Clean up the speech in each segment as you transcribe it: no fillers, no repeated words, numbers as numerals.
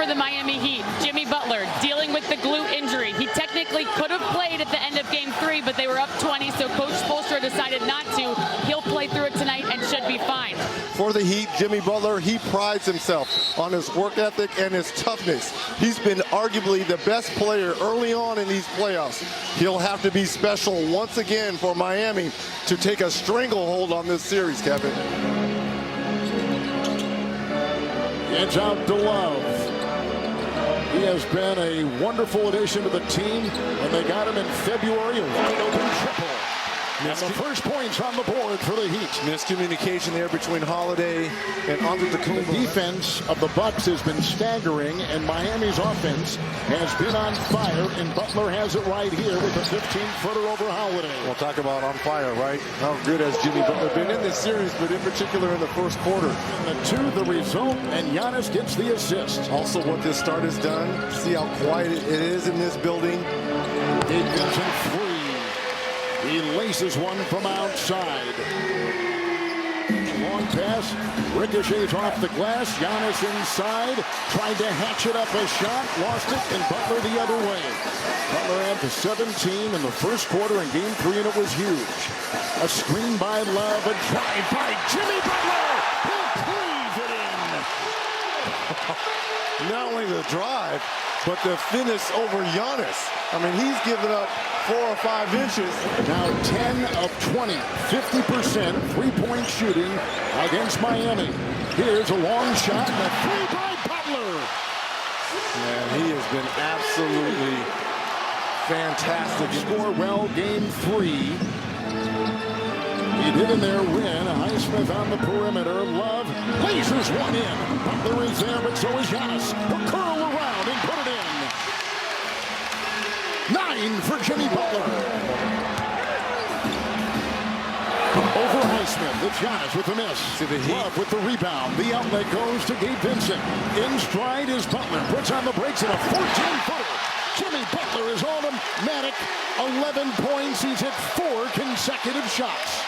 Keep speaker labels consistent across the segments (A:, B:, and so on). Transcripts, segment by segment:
A: for the Miami Heat, Jimmy Butler, dealing with the glute injury. He technically could have played at the end of Game 3, but they were up 20, so Coach Spoelstra decided not to. He'll play through it tonight and should be fine.
B: For the Heat, Jimmy Butler, he prides himself on his work ethic and his toughness. He's been arguably the best player early on in these playoffs. He'll have to be special once again for Miami to take a stranglehold on this series, Kevin.
C: It's out to Love. He has been a wonderful addition to the team, and they got him in February, a wide open triple. And the first points on the board for the Heat.
B: Miscommunication there between Holiday and Antetokounmpo.
C: The defense of the Bucks has been staggering, and Miami's offense has been on fire, and Butler has it right here with a 15-footer over Holiday.
B: We'll talk about on fire, right? How good has Jimmy Butler been in this series, but in particular in the first quarter.
C: And the result, and Giannis gets the assist.
B: Also what this start has done, see how quiet it is in this building.
C: Gabe Vincent free. He laces one from outside. Long pass, ricochets off the glass. Giannis inside, tried to hatchet up a shot, lost it, and Butler the other way. Butler had to 17 in the first quarter in Game 3, and it was huge. A screen by Love, a drive by Jimmy Butler. He'll cleave it in.
B: Not only the drive, but the finish over Giannis. I mean, he's given up 4 or 5 inches.
C: Now 10 of 20, 50% three-point shooting against Miami. Here's a long shot and a three by Butler.
B: Man, he has been absolutely fantastic.
C: Score well, Game 3. He did in their win. Highsmith on the perimeter. Love lasers one in. Butler is there, but so is Giannis. He'll curl around and put it in. 9 for Jimmy Butler. Over Highsmith. It's Giannis with the miss. Love with the rebound. The outlet goes to Gabe Vincent. In stride is Butler. Puts on the brakes and a 14-footer. Jimmy Butler is automatic. 11 points. He's hit 4 consecutive shots.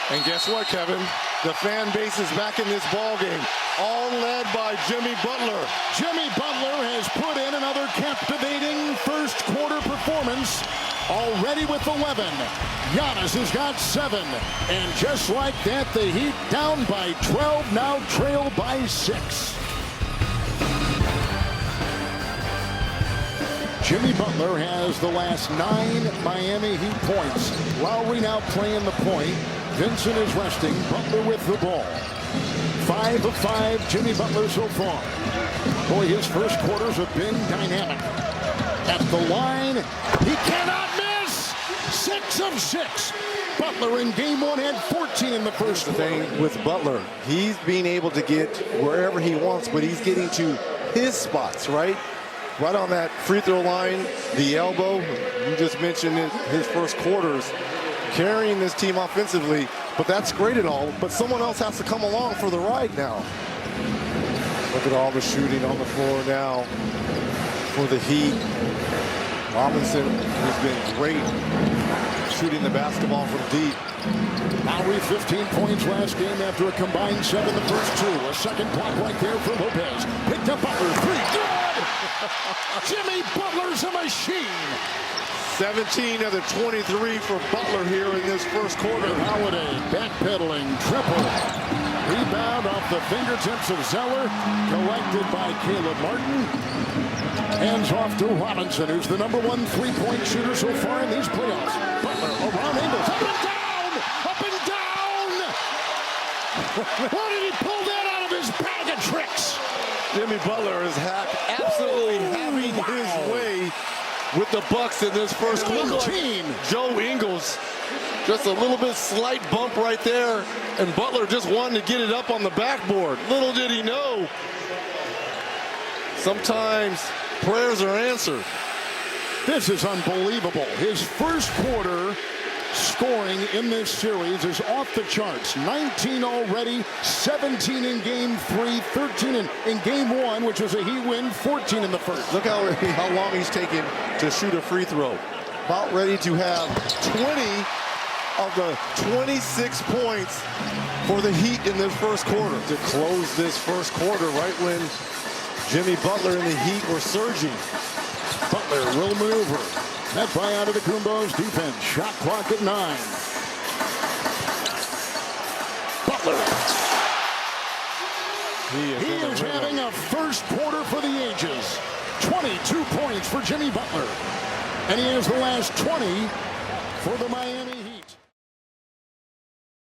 B: And guess what, Kevin? The fan base is back in this ball game, all led by Jimmy Butler.
C: Jimmy Butler has put in another captivating first quarter performance, already with 11. Giannis has got 7. And just like that, the Heat down by 12, now trail by 6. Jimmy Butler has the last 9 Miami Heat points. Lowry now playing the point. Vincent is resting. Butler with the ball. 5 of 5, Jimmy Butler so far. Boy, his first quarters have been dynamic. At the line, he cannot miss! 6 of 6. Butler in Game 1 had 14 in the first quarter.
B: The thing with Butler, he's being able to get wherever he wants, but he's getting to his spots, right? Right on that free throw line, the elbow. You just mentioned it, his first quarters, carrying this team offensively, but that's great and all, but someone else has to come along for the ride now. Look at all the shooting on the floor now for the Heat. Robinson has been great shooting the basketball from deep.
C: Lowry 15 points last game after a combined 7 the first 2. A second block right there for Lopez. Picked up Butler, 3, good! Jimmy Butler's a machine.
B: 17 of the 23 for Butler here in this first quarter.
C: Holiday backpedaling, triple. Rebound off the fingertips of Zeller, collected by Caleb Martin. Hands off to Robinson, who's the number 1 three-point shooter so far in these playoffs. Butler around Ingles, up and down, up and down. How did he pull that out of his bag of tricks?
B: Jimmy Butler is absolutely having his way with the Bucks in this first quarter. Joe Ingles, just a little bit slight bump right there, and Butler just wanted to get it up on the backboard. Little did he know, sometimes prayers are answered.
C: This is unbelievable. His first quarter scoring in this series is off the charts. 19 already, 17 in Game 3, 13 in Game 1, which was a Heat win, 14 in the first.
B: Look how long he's taken to shoot a free throw. About ready to have 20 of the 26 points for the Heat in this first quarter to close this first quarter right when Jimmy Butler and the Heat were surging.
C: Butler will maneuver. Net by Antetokounmpo's defense. Shot clock at 9. Butler. He is having a first quarter for the ages. 22 points for Jimmy Butler. And he has the last 20 for the Miami Heat.